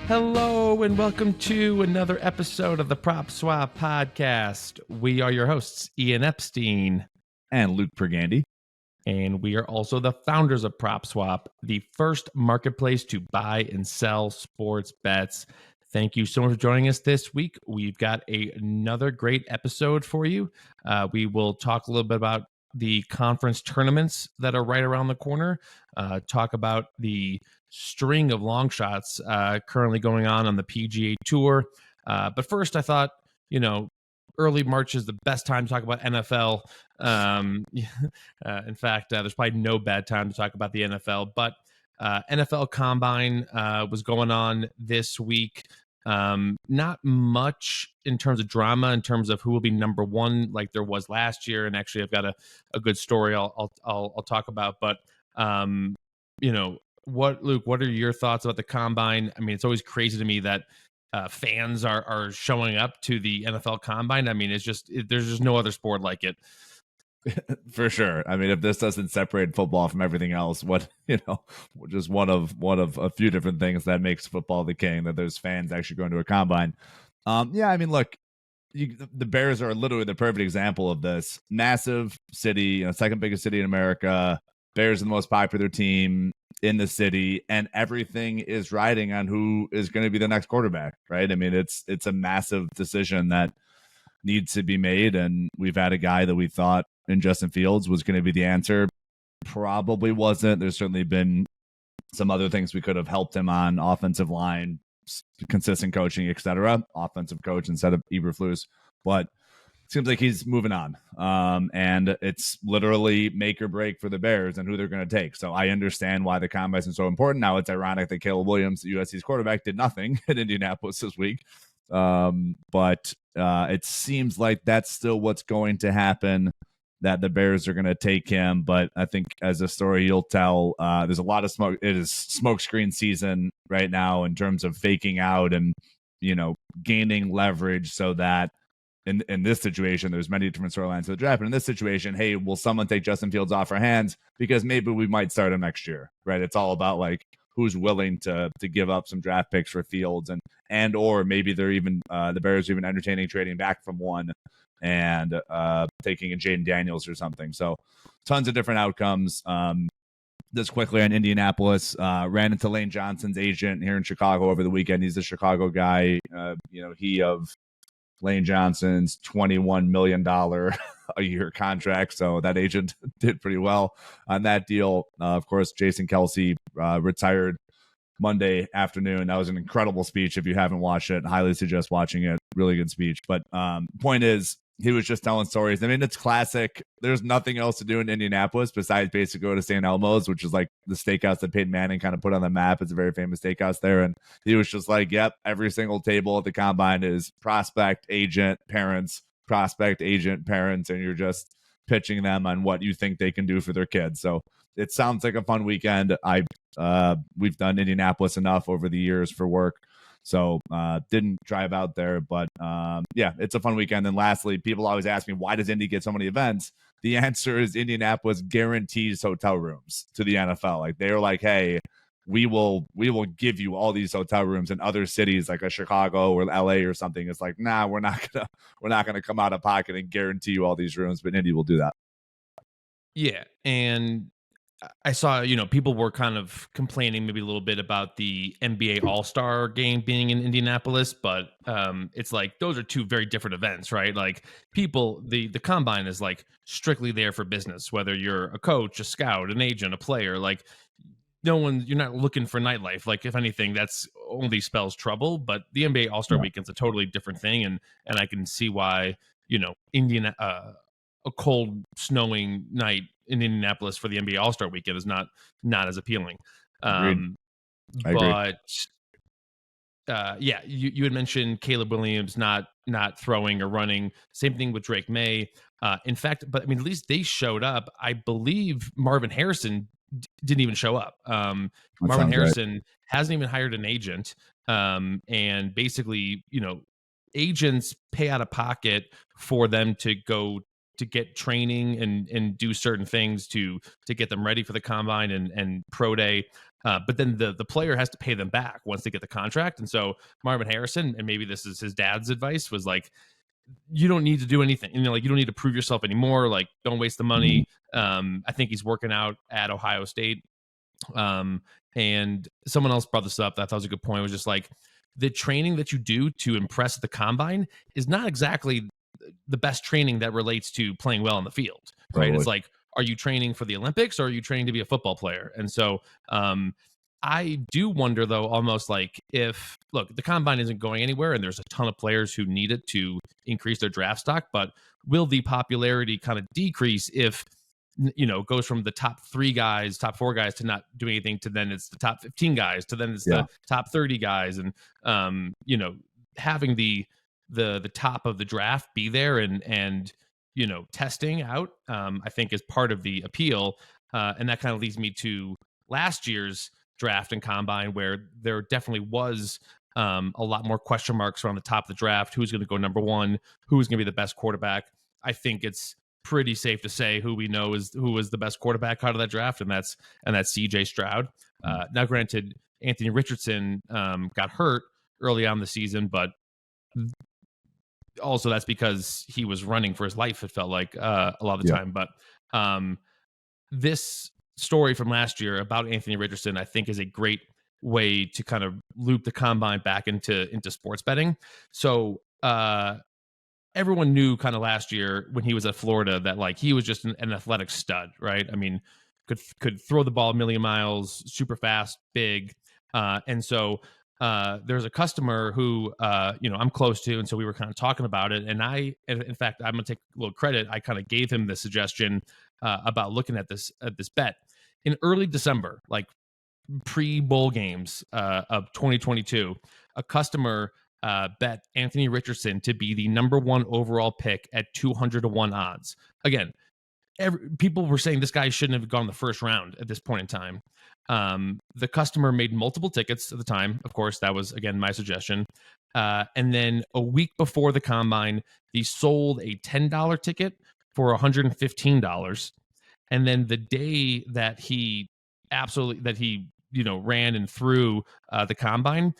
Hello and welcome to another episode of the PropSwap podcast. We are your hosts, Ian Epstein and Luke Pergande. And we are also the founders of PropSwap, the first marketplace to buy and sell sports bets. Thank you so much for joining us this week. We've got another great episode for you. We will talk a little bit about the conference tournaments that are right around the corner, talk about the string of long shots currently going on the PGA Tour. But first, I thought, early March is the best time to talk about NFL. In fact, there's probably no bad time to talk about the NFL, but NFL Combine was going on this week. Not much in terms of drama, in terms of who will be number one, like there was last year. And actually, I've got a good story I'll talk about. But Luke, what are your thoughts about the Combine? I mean, it's always crazy to me that fans are showing up to the NFL Combine. I mean, there's just no other sport like it. For sure. I mean, if this doesn't separate football from everything else, just one of a few different things that makes football the king, that there's fans actually going to a combine. I mean, look, the Bears are literally the perfect example of this. Massive city, second biggest city in America. Bears are the most popular team in the city, and everything is riding on who is going to be the next quarterback, right? I mean, it's a massive decision that needs to be made, and we've had a guy that we thought in Justin Fields was going to be the answer. Probably wasn't. There's certainly been some other things we could have helped him on: offensive line, consistent coaching, etc. Offensive coach instead of Eberflus, but it seems like he's moving on. And it's literally make or break for the Bears and who they're going to take. So I understand why the combine is so important. Now it's ironic that Caleb Williams, USC's quarterback, did nothing in Indianapolis this week. But it seems like that's still what's going to happen, that the Bears are going to take him. But I think as a story you'll tell, there's a lot of smoke. It is smokescreen season right now in terms of faking out and, gaining leverage, so that in this situation, there's many different storylines to the draft. But in this situation, hey, will someone take Justin Fields off our hands? Because maybe we might start him next year, right? It's all about like who's willing to give up some draft picks for Fields, and or maybe they're even the Bears are even entertaining trading back from one and taking a Jaden Daniels or something. So tons of different outcomes. Just quickly on Indianapolis, ran into Lane Johnson's agent here in Chicago over the weekend. He's the Chicago guy. He of Lane Johnson's $21 million a year contract. So that agent did pretty well on that deal. Of course, Jason Kelsey retired Monday afternoon. That was an incredible speech. If you haven't watched it, highly suggest watching it. Really good speech. But point is, he was just telling stories. I mean, it's classic. There's nothing else to do in Indianapolis besides basically go to St. Elmo's, which is like the steakhouse that Peyton Manning kind of put on the map. It's a very famous steakhouse there. And he was just like, yep, every single table at the combine is prospect, agent, parents, prospect, agent, parents, and you're just pitching them on what you think they can do for their kids. So it sounds like a fun weekend. We've done Indianapolis enough over the years for work, so didn't drive out there, but it's a fun weekend. And lastly, people always ask me, why does Indy get so many events? The answer is Indianapolis guarantees hotel rooms to the NFL. Like they're like, hey, we will give you all these hotel rooms in other cities like a Chicago or LA or something. It's like, nah, we're not gonna come out of pocket and guarantee you all these rooms, but Indy will do that. Yeah, and I saw, people were kind of complaining maybe a little bit about the NBA All-Star game being in Indianapolis, but it's like those are two very different events, right? Like the combine is like strictly there for business, whether you're a coach, a scout, an agent, a player. Like you're not looking for nightlife. Like if anything, that's only spells trouble. But the NBA All-Star weekend's a totally different thing, and I can see why a cold, snowing night in Indianapolis for the NBA All-Star weekend is not as appealing. But you had mentioned Caleb Williams not throwing or running. Same thing with Drake May. In fact, but I mean, at least they showed up. I believe Marvin Harrison didn't even show up. Marvin Harrison hasn't even hired an agent. And basically, agents pay out of pocket for them to go to get training and do certain things to get them ready for the combine and pro day. but then the player has to pay them back once they get the contract. And so Marvin Harrison, and maybe this is his dad's advice, was like, you don't need to do anything. Like, you don't need to prove yourself anymore. Like, don't waste the money. I think he's working out at Ohio State. And someone else brought this up that I thought was a good point. It was just like, the training that you do to impress the combine is not exactly the best training that relates to playing well on the field, right? Totally. It's like, are you training for the Olympics, or are you training to be a football player? And so I do wonder, though, almost like, if, look, the combine isn't going anywhere and there's a ton of players who need it to increase their draft stock, but will the popularity kind of decrease if, goes from the top 3 guys, top 4 guys to not do anything, to then it's the top 15 guys, to then it's the top 30 guys. And, having the top of the draft be there and testing out, I think is part of the appeal. And that kind of leads me to last year's draft and combine, where there definitely was a lot more question marks around the top of the draft. Who's going to go number 1? Who's going to be the best quarterback? I think it's pretty safe to say who we know is who was the best quarterback out of that draft, and that's CJ Stroud. Now, granted, Anthony Richardson got hurt early on in the season, but also that's because he was running for his life, it felt like, a lot of the time. But this story from last year about Anthony Richardson, I think, is a great way to kind of loop the combine back into sports betting. So everyone knew kind of last year when he was at Florida that, like, he was just an athletic stud, right? I mean, could throw the ball a million miles, super fast, big. And so there's a customer who, I'm close to, and so we were kind of talking about it. And in fact, I'm going to take a little credit. I kind of gave him the suggestion about looking at this bet in early December, like pre-bowl games of 2022. A customer bet Anthony Richardson to be the number 1 overall pick at 200-1 odds. Again, people were saying this guy shouldn't have gone the first round at this point in time. The customer made multiple tickets at the time. Of course, that was, again, my suggestion. And then a week before the combine, he sold a $10 ticket for $115. And then the day that he ran and threw the combine,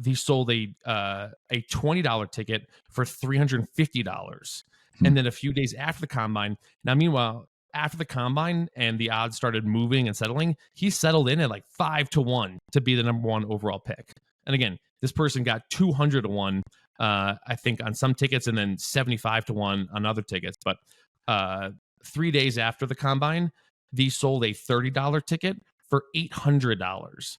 he sold a $20 ticket for $350. And then a few days after the combine, now, meanwhile, after the combine and the odds started moving and settling, he settled in at like 5-1 to be the number 1 overall pick. And again, this person got 200-1, I think, on some tickets, and then 75-1 on other tickets. But 3 days after the combine, they sold a $30 ticket for $800.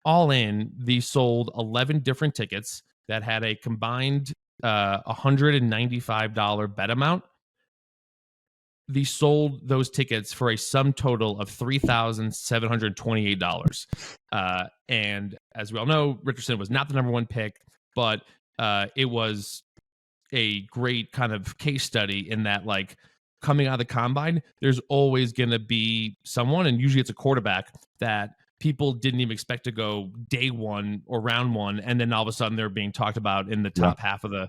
All in, they sold 11 different tickets that had a combined $195 bet amount. They sold those tickets for a sum total of $3,728. And as we all know, Richardson was not the number 1 pick, but it was a great kind of case study in that, like, coming out of the combine, there's always going to be someone, and usually it's a quarterback, that people didn't even expect to go day 1 or round 1, and then all of a sudden they're being talked about in the top half of the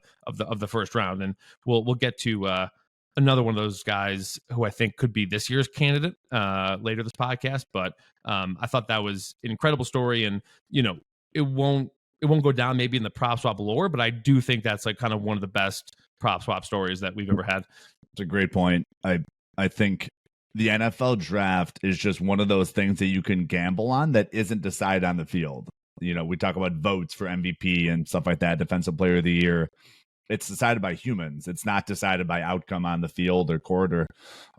first round. And we'll get to another one of those guys who I think could be this year's candidate later this podcast. But I thought that was an incredible story, and it won't go down maybe in the PropSwap lore, but I do think that's like kind of one of the best PropSwap stories that we've ever had. It's a great point. I think the NFL draft is just one of those things that you can gamble on that isn't decided on the field. We talk about votes for MVP and stuff like that, Defensive Player of the Year. It's decided by humans. It's not decided by outcome on the field or court or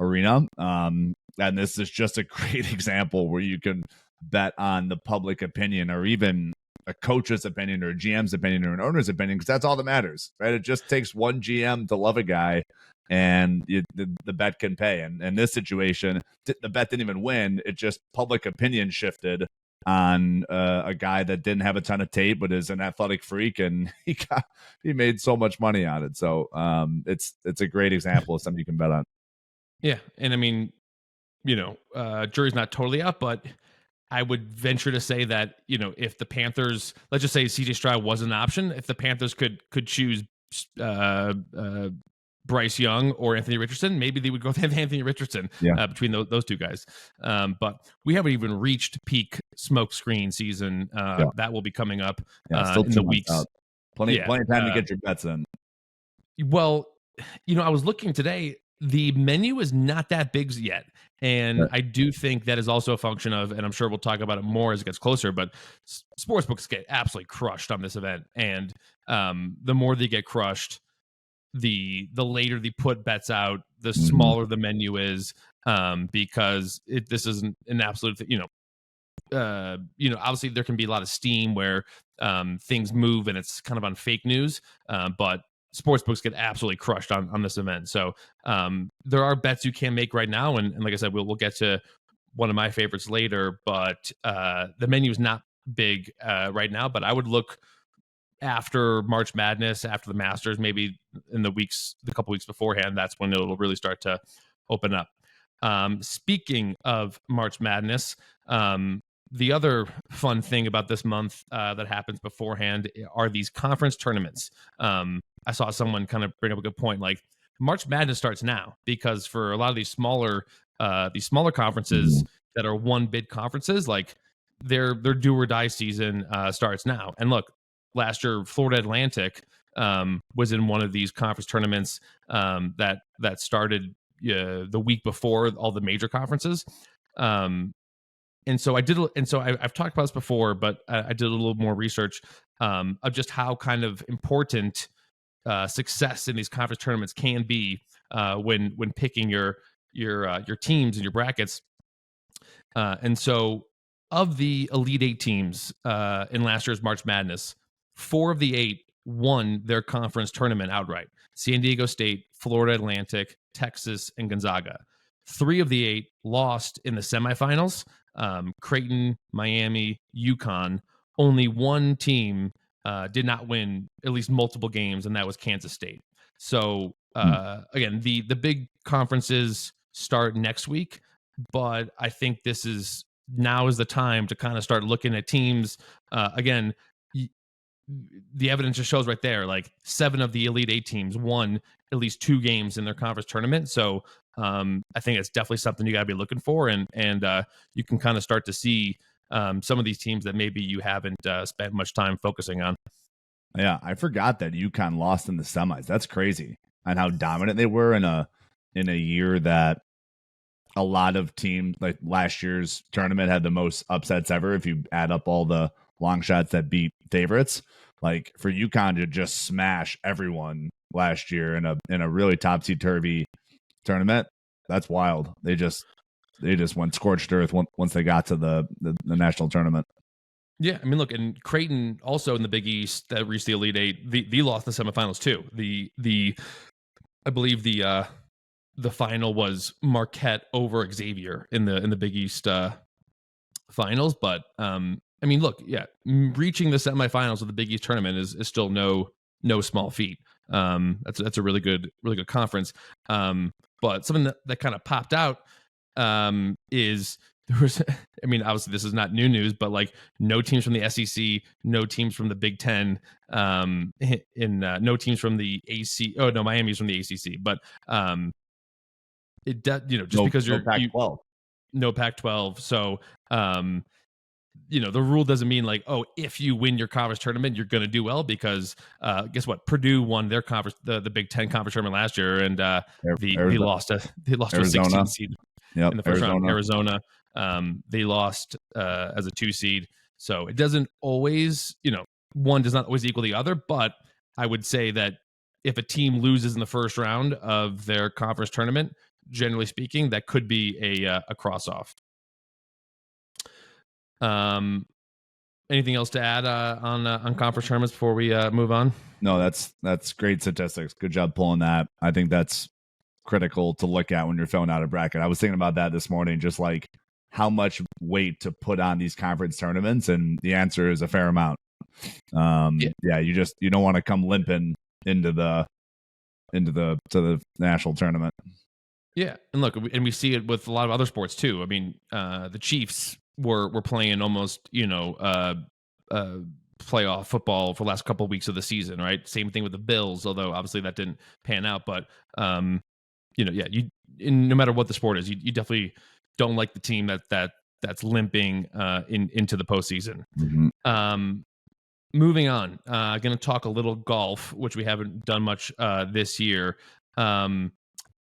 arena. And this is just a great example where you can bet on the public opinion, or even a coach's opinion, or a GM's opinion, or an owner's opinion, because that's all that matters, right? It just takes one GM to love a guy, and the bet can pay. And in this situation, the bet didn't even win. It just public opinion shifted on a guy that didn't have a ton of tape but is an athletic freak, and he made so much money on it. So it's a great example of something you can bet on. Yeah, and I mean, jury's not totally out, but I would venture to say that if the Panthers, let's just say CJ Stroud was an option, if the Panthers could choose Bryce Young or Anthony Richardson, maybe they would go with Anthony Richardson between those two guys. But we haven't even reached peak smoke screen season. That will be coming up still in the weeks. Out. Plenty of time to get your bets in. Well, I was looking today. The menu is not that big yet. And I do think that is also a function of, and I'm sure we'll talk about it more as it gets closer, but sportsbooks get absolutely crushed on this event. And the more they get crushed, the later they put bets out, the smaller the menu is, because this isn't an absolute, obviously there can be a lot of steam where things move and it's kind of on fake news, but sportsbooks get absolutely crushed on this event. So there are bets you can make right now, and like I said, we'll get to one of my favorites later. But the menu is not big right now. But I would look after March Madness, after the Masters, maybe in the couple weeks beforehand. That's when it'll really start to open up. Speaking of March Madness, the other fun thing about this month that happens beforehand are these conference tournaments. I saw someone kind of bring up a good point. Like March Madness starts now, because for a lot of these smaller conferences that are one bid conferences, like their do or die season starts now. And look, last year Florida Atlantic was in one of these conference tournaments that started the week before all the major conferences. And so I've talked about this before, but I did a little more research of just how kind of important success in these conference tournaments can be when picking your teams and your brackets. And so, of the Elite Eight teams in last year's March Madness, 4 of the 8 won their conference tournament outright: San Diego State, Florida Atlantic, Texas, and Gonzaga. 3 of the 8 lost in the semifinals: Creighton, Miami, UConn. Only one team did not win at least multiple games, and that was Kansas State. So again, the big conferences start next week, but I think now is the time to kind of start looking at teams. Again, the evidence just shows right there, like 7 of the Elite 8 teams won at least 2 games in their conference tournament. So I think it's definitely something you got to be looking for, and you can kind of start to see some of these teams that maybe you haven't spent much time focusing on. Yeah, I forgot that UConn lost in the semis. That's crazy, and how dominant they were in a year that a lot of teams, like last year's tournament, had the most upsets ever. If you add up all the long shots that beat favorites, like for UConn to just smash everyone last year in a really topsy-turvy tournament, that's wild. They just went scorched earth once they got to the national tournament. Yeah, I mean, look, and Creighton also in the Big East that reached the Elite Eight, they lost the semifinals too. I believe the final was Marquette over Xavier in the Big East finals. But I mean, look, yeah, reaching the semifinals of the Big East tournament is still no small feat. That's a really good conference. But something that kind of popped out is there was, I mean, obviously this is not new news, but like no teams from the SEC, no teams from the Big Ten, no teams from the AC. Oh no, Miami's from the ACC. But because you're Pac-12. No Pac-12. So the rule doesn't mean like, oh, if you win your conference tournament, you're going to do well, because guess what? Purdue won their conference, the Big Ten conference tournament last year, and they lost to a 16 seed in the first round. Arizona, they lost as a 2 seed. So it doesn't always, one does not always equal the other. But I would say that if a team loses in the first round of their conference tournament, generally speaking, that could be a cross off. Anything else to add on conference tournaments before we move on? No, that's great statistics. Good job pulling that. I think that's critical to look at when you're filling out a bracket. I was thinking about that this morning, just like how much weight to put on these conference tournaments, and the answer is a fair amount. You don't want to come limping to the national tournament. Yeah, and look, and we see it with a lot of other sports too. I mean, the Chiefs were playing almost playoff football for the last couple of weeks of the season, right? Same thing with the Bills, although obviously that didn't pan out. But no matter what the sport is, you definitely don't like the team that's limping into the postseason. Mm-hmm. Moving on, going to talk a little golf, which we haven't done much this year.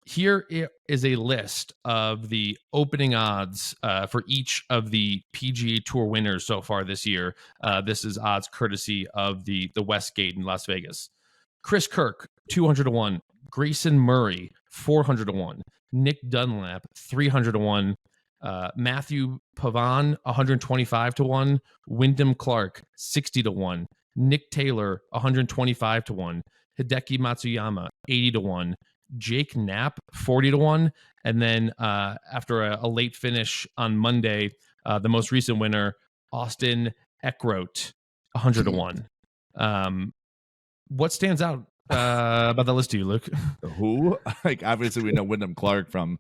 Here is a list of the opening odds for each of the PGA Tour winners so far this year. This is odds courtesy of the Westgate in Las Vegas. Chris Kirk, 200-1. Grayson Murray, 400-1. Nick Dunlap, 300-1. Matthew Pavan, 125-1. Wyndham Clark, 60-1. Nick Taylor, 125-1. Hideki Matsuyama, 80-1. Jake Knapp, 40-1. And then after a late finish on Monday, the most recent winner, Austin Eckroat, 100-1. What stands out about the list to you, Luke? Who? Like, obviously we know Wyndham Clark from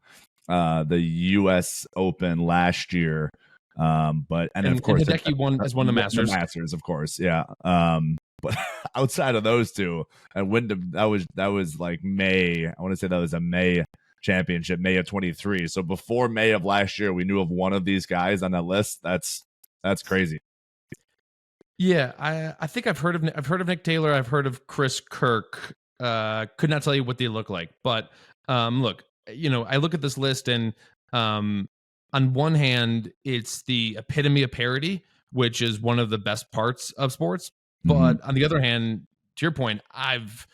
the U.S. Open last year, but of course Hideki won the Masters. The Masters, of course, yeah. But outside of those two, and Wyndham, that was like May. I want to say that was a May championship, May of 23. So before May of last year, we knew of one of these guys on that list. That's crazy. Yeah, I think I've heard of Nick Taylor. I've heard of Chris Kirk. Could not tell you what they look like, but look, I look at this list, and on one hand, it's the epitome of parity, which is one of the best parts of sports. But on the other hand, to your point, I've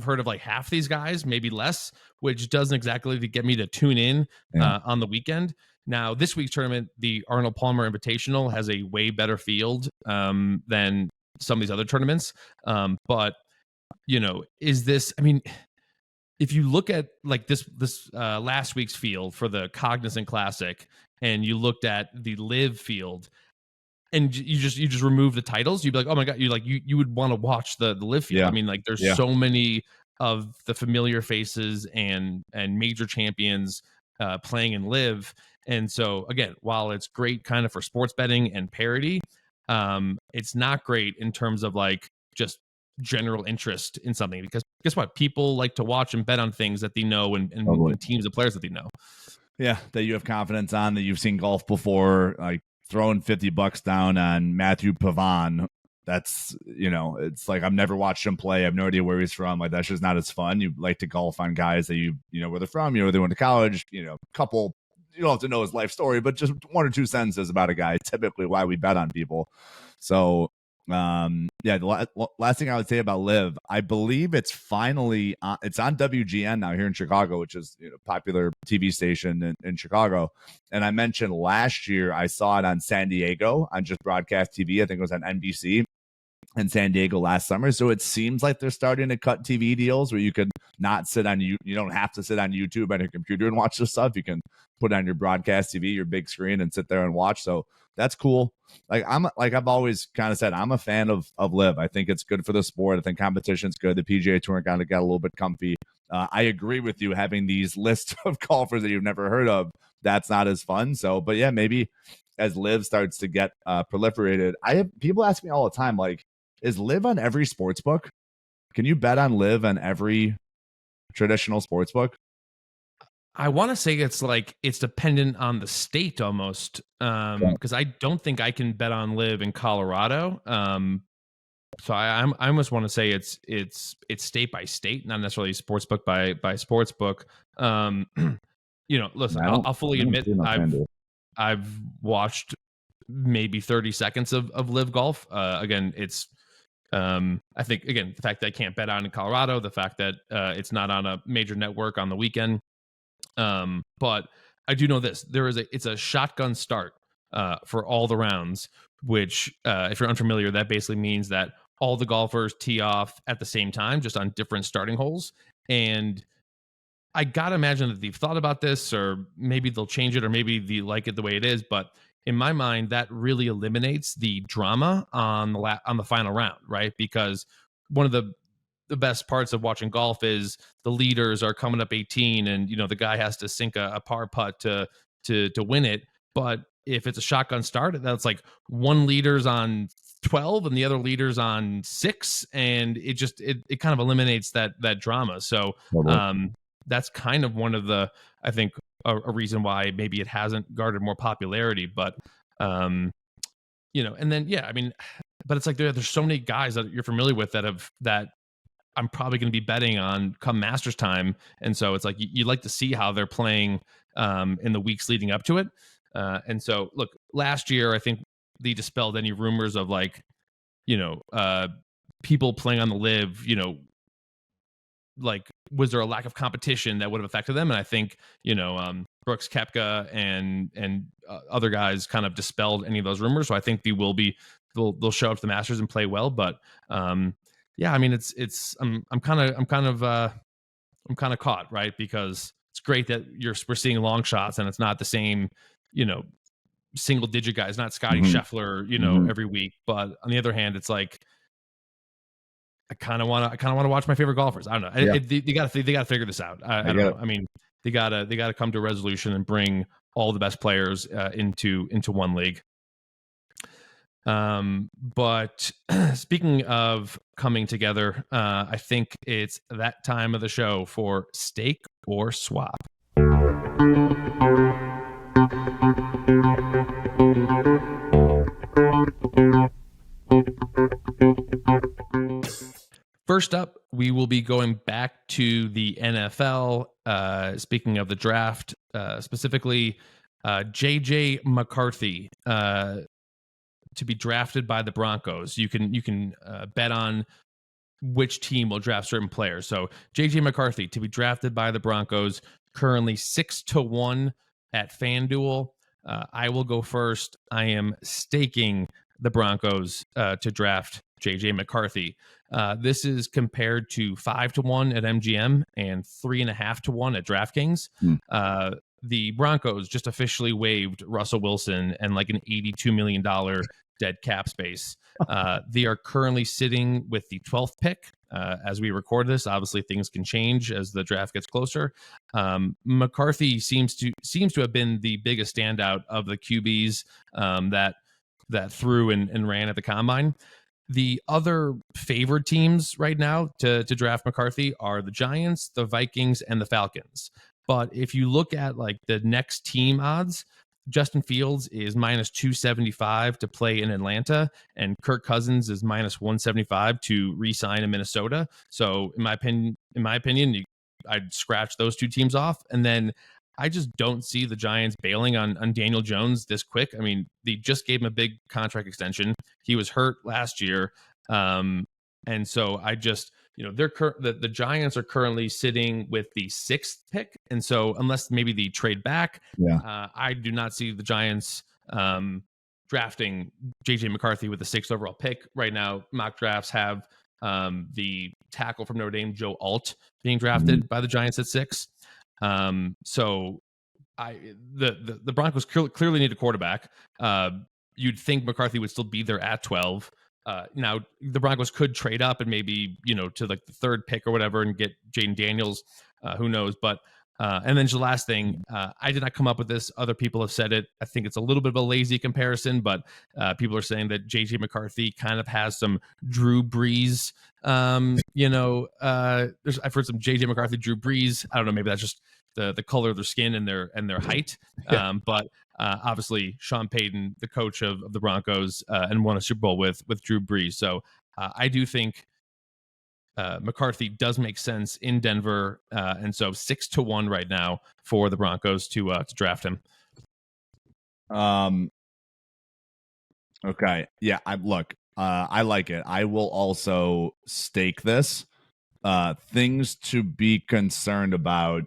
heard of like half these guys, maybe less, which doesn't exactly get me to tune in on the weekend. Now, this week's tournament, the Arnold Palmer Invitational, has a way better field than some of these other tournaments. But is this? I mean, if you look at like this last week's field for the Cognizant Classic, and you looked at the LIV field, and you just remove the titles, you'd be like, oh my god, you would want to watch the LIV field. I mean, like there's so many of the familiar faces and major champions playing in LIV. And so again, while it's great kind of for sports betting and parity, it's not great in terms of like just general interest in something, because guess what? People like to watch and bet on things that they know and teams of players that they know. Yeah, that you have confidence on, that you've seen golf before, like throwing $50 down on Matthew Pavan. That's, it's like, I've never watched him play. I have no idea where he's from. Like, that's just not as fun. You like to golf on guys that you know where they're from, where they went to college, couple, you don't have to know his life story, but just one or two sentences about a guy, typically why we bet on people. So, the last thing I would say about LIV, I believe it's finally it's on WGN now here in Chicago, which is a popular TV station in Chicago. And I mentioned last year I saw it on San Diego on just broadcast TV. I think it was on NBC in San Diego last summer. So it seems like they're starting to cut TV deals where you could not sit on you don't have to sit on YouTube on your computer and watch this stuff. You can put on your broadcast TV, your big screen, and sit there and watch. So that's cool. I've always kind of said, I'm a fan of LIV. I think it's good for the sport. I think competition's good. The PGA Tour kind of got a little bit comfy. I agree with you, having these lists of golfers that you've never heard of, that's not as fun. So, but yeah, maybe as LIV starts to get proliferated, people ask me all the time, like, is LIV on every sports book? Can you bet on LIV on every traditional sports book? I want to say it's dependent on the state almost, because I don't think I can bet on LIV in Colorado. So I almost want to say it's state by state, not necessarily sportsbook by sportsbook. Listen, I'll fully admit I've watched maybe 30 seconds of LIV Golf. Again, it's I think the fact that I can't bet on in Colorado, the fact that it's not on a major network on the weekend. But I do know this: it's a shotgun start for all the rounds, which if you're unfamiliar, that basically means that all the golfers tee off at the same time, just on different starting holes. And I gotta imagine that they've thought about this, or maybe they'll change it, or maybe they like it the way it is. But in my mind, that really eliminates the drama on the final round, right? Because one of the best parts of watching golf is the leaders are coming up 18, and the guy has to sink a par putt to win it. But if it's a shotgun start, that's like one leader's on 12 and the other leader's on 6, and it kind of eliminates that drama. So that's kind of one of the, I think, a reason why maybe it hasn't garnered more popularity. But and then but it's like there's so many guys that you're familiar with that I'm probably going to be betting on come Masters time, and so it's like you like to see how they're playing in the weeks leading up to it. And so, look, last year I think they dispelled any rumors of people playing on the LIV. Like, was there a lack of competition that would have affected them? And I think Brooks Koepka and other guys kind of dispelled any of those rumors. So I think they'll show up to the Masters and play well. But yeah, I mean, I'm kind of caught, right? Because it's great that we're seeing long shots and it's not the same, single digit guys, not Scotty Scheffler, every week. But on the other hand, it's like, I kind of want to watch my favorite golfers. I don't know. Yeah. They got to figure this out. I don't know. I mean, they got to come to a resolution and bring all the best players into one league. But speaking of coming together, I think it's that time of the show for Stake or Swap. First up, we will be going back to the NFL. Speaking of the draft, specifically, JJ McCarthy to be drafted by the Broncos. You can bet on which team will draft certain players. So JJ McCarthy to be drafted by the Broncos, currently 6-1 at FanDuel. I will go first. I am staking the Broncos to draft JJ McCarthy. This is compared to 5-1 at MGM and 3.5-1 at DraftKings. The Broncos just officially waived Russell Wilson and like an $82 million dead cap space. They are currently sitting with the 12th pick. As we record this, obviously things can change as the draft gets closer. McCarthy seems to have been the biggest standout of the QBs that threw and ran at the combine. The other favored teams right now to draft McCarthy are the Giants, the Vikings, and the Falcons. But if you look at like the next team odds, Justin Fields is -275 to play in Atlanta, and Kirk Cousins is -175 to re-sign in Minnesota. So in my opinion, I'd scratch those two teams off. And then I just don't see the Giants bailing on Daniel Jones this quick. I mean, they just gave him a big contract extension. He was hurt last year. And so I just, the Giants are currently sitting with the 6th pick. And so unless maybe they trade back, I do not see the Giants drafting JJ McCarthy with the 6th overall pick. Right now, mock drafts have the tackle from Notre Dame, Joe Alt, being drafted by the Giants at 6. So the Broncos clearly need a quarterback. You'd think McCarthy would still be there at 12. Now the Broncos could trade up and maybe, to like the 3rd pick or whatever and get Jaden Daniels, who knows, but, and then just the last thing, I did not come up with this. Other people have said it. I think it's a little bit of a lazy comparison, but people are saying that JJ McCarthy kind of has some Drew Brees. I've heard some JJ McCarthy, Drew Brees. I don't know. Maybe that's just the color of their skin and their height. But obviously Sean Payton, the coach of the Broncos, and won a Super Bowl with Drew Brees. So I do think McCarthy does make sense in Denver, and so 6-1 right now for the Broncos to draft him. Okay, yeah. I like it. I will also stake this. Things to be concerned about.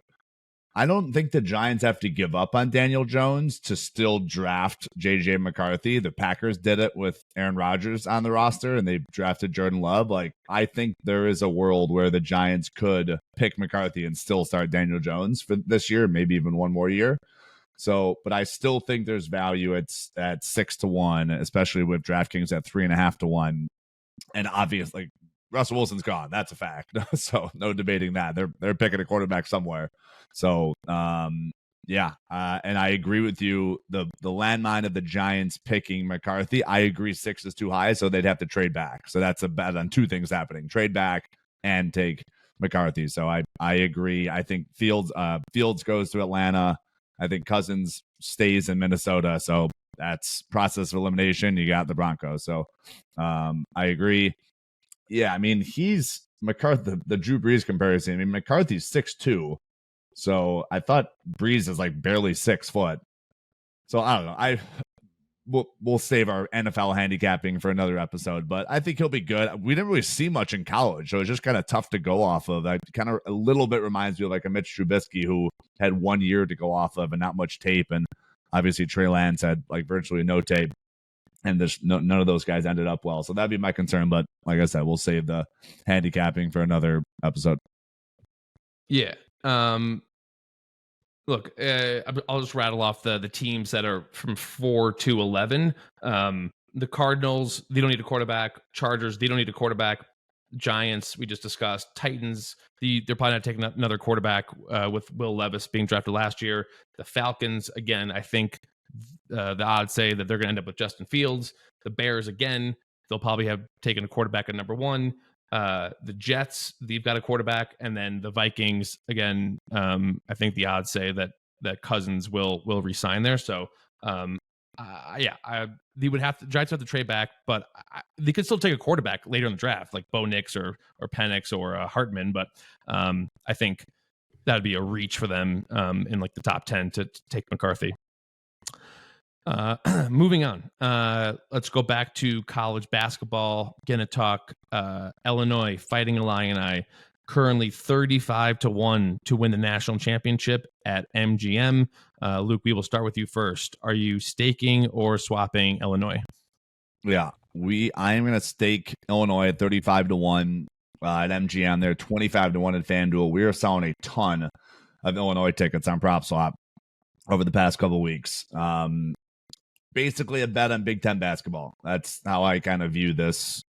I don't think the Giants have to give up on Daniel Jones to still draft JJ McCarthy. The Packers did it with Aaron Rodgers on the roster, and they drafted Jordan Love. Like, I think there is a world where the Giants could pick McCarthy and still start Daniel Jones for this year, maybe even one more year. So, but I still think there's value at 6-1, especially with DraftKings at 3.5-1. And obviously, Russell Wilson's gone. That's a fact. So no debating that. They're picking a quarterback somewhere. So Yeah, and I agree with you. The landmine of the Giants picking McCarthy, I agree 6 is too high, so they'd have to trade back. So that's a bet on two things happening: trade back and take McCarthy. So I agree. I think Fields goes to Atlanta. I think Cousins stays in Minnesota. So that's process of elimination. You got the Broncos. So I agree. Yeah, I mean he's McCarthy. The Drew Brees comparison. I mean McCarthy's 6'2". So I thought Breeze is like barely 6 foot. So I don't know. We'll save our NFL handicapping for another episode, but I think he'll be good. We didn't really see much in college, so it's just kind of tough to go off of. That kind of a little bit reminds me of like a Mitch Trubisky who had 1 year to go off of and not much tape. And obviously Trey Lance had like virtually no tape, and there's none of those guys ended up well. So that'd be my concern. But like I said, we'll save the handicapping for another episode. Yeah. Look, I'll just rattle off the teams that are from 4 to 11. The Cardinals, they don't need a quarterback. Chargers, they don't need a quarterback. Giants, we just discussed. Titans, they're probably not taking another quarterback with Will Levis being drafted last year. The Falcons, again, I think the odds say that they're going to end up with Justin Fields. The Bears, again, they'll probably have taken a quarterback at number 1. The Jets, they've got a quarterback, and then the Vikings again. I think the odds say that Cousins will resign there. So, they would have to Giants have to trade back, but they could still take a quarterback later in the draft, like Bo Nix or Penix or Hartman. But I think that'd be a reach for them in like the top 10 to take McCarthy. Moving on, let's go back to college basketball. Gonna talk Illinois Fighting Illini, currently 35-1 to win the national championship at MGM. Luke, we will start with you first. Are you staking or swapping Illinois? Yeah, I am gonna stake Illinois at 35-1 at MGM. They're 25-1 at FanDuel. We are selling a ton of Illinois tickets on PropSwap over the past couple of weeks. Basically a bet on Big Ten basketball. That's how I kind of view this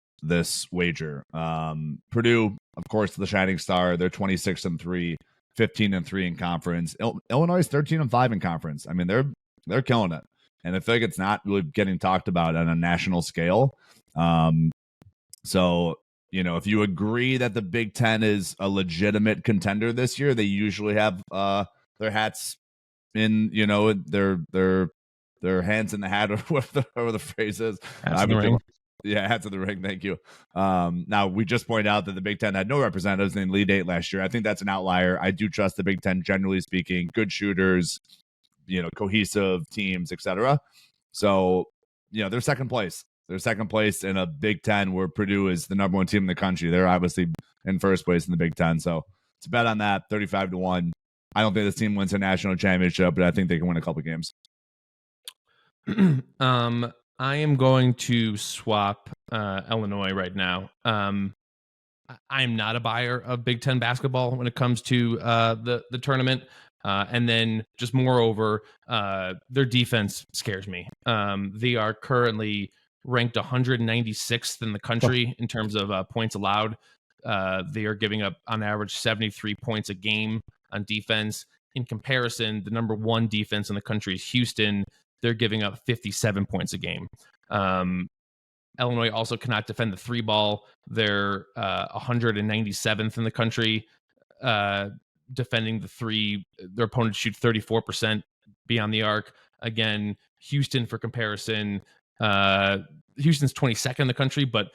wager. Purdue, of course, the shining star. They're 26-3, 15-3 in conference. Illinois is 13-5 in conference. I mean, they're killing it, and I feel like it's not really getting talked about on a national scale. So if you agree that the Big Ten is a legitimate contender this year, they usually have their hats in their hands in the hat, or whatever the phrase is. Hats in the ring. Yeah, hats in the ring. Thank you. Now, we just pointed out that the Big Ten had no representatives in the Elite Eight last year. I think that's an outlier. I do trust the Big Ten, generally speaking, good shooters, cohesive teams, etc. So, they're second place. They're second place in a Big Ten where Purdue is the number 1 team in the country. They're obviously in first place in the Big Ten. So, it's a bet on that, 35-1. I don't think this team wins a national championship, but I think they can win a couple games. I am going to swap Illinois right now. I'm not a buyer of Big Ten basketball when it comes to the tournament. And then just moreover, their defense scares me. They are currently ranked 196th in the country in terms of points allowed. They are giving up on average 73 points a game on defense. In comparison, the number 1 defense in the country is Houston. They're giving up 57 points a game. Illinois also cannot defend the 3 ball. They're 197th in the country defending the 3. Their opponents shoot 34% beyond the arc. Again, Houston, for comparison, Houston's 22nd in the country, but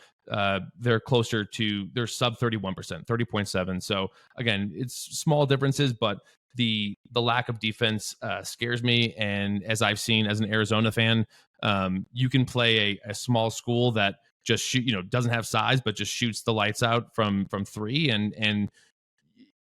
they're closer to, they're sub 31%, 30.7. So again, it's small differences, but the lack of defense scares me. And as I've seen as an Arizona fan, you can play a small school that just doesn't have size, but just shoots the lights out from 3. And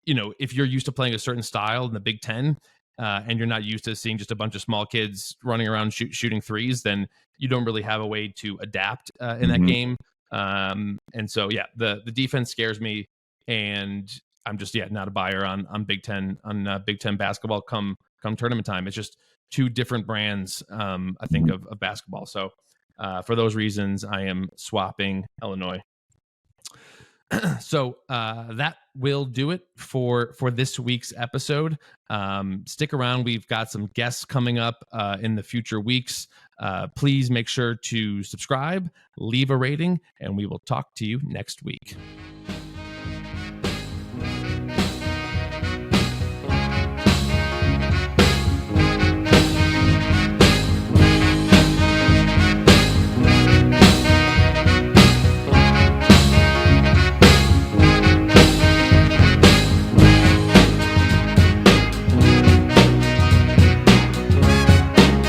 if you're used to playing a certain style in the Big Ten, and you're not used to seeing just a bunch of small kids running around shooting threes, then you don't really have a way to adapt in that game. And so, the defense scares me, and I'm just not a buyer on Big Ten Big Ten basketball come tournament time. It's just 2 different brands, I think, of basketball. So for those reasons, I am swapping Illinois. So that will do it for this week's episode. Stick around. We've got some guests coming up in the future weeks. Please make sure to subscribe, leave a rating, and we will talk to you next week.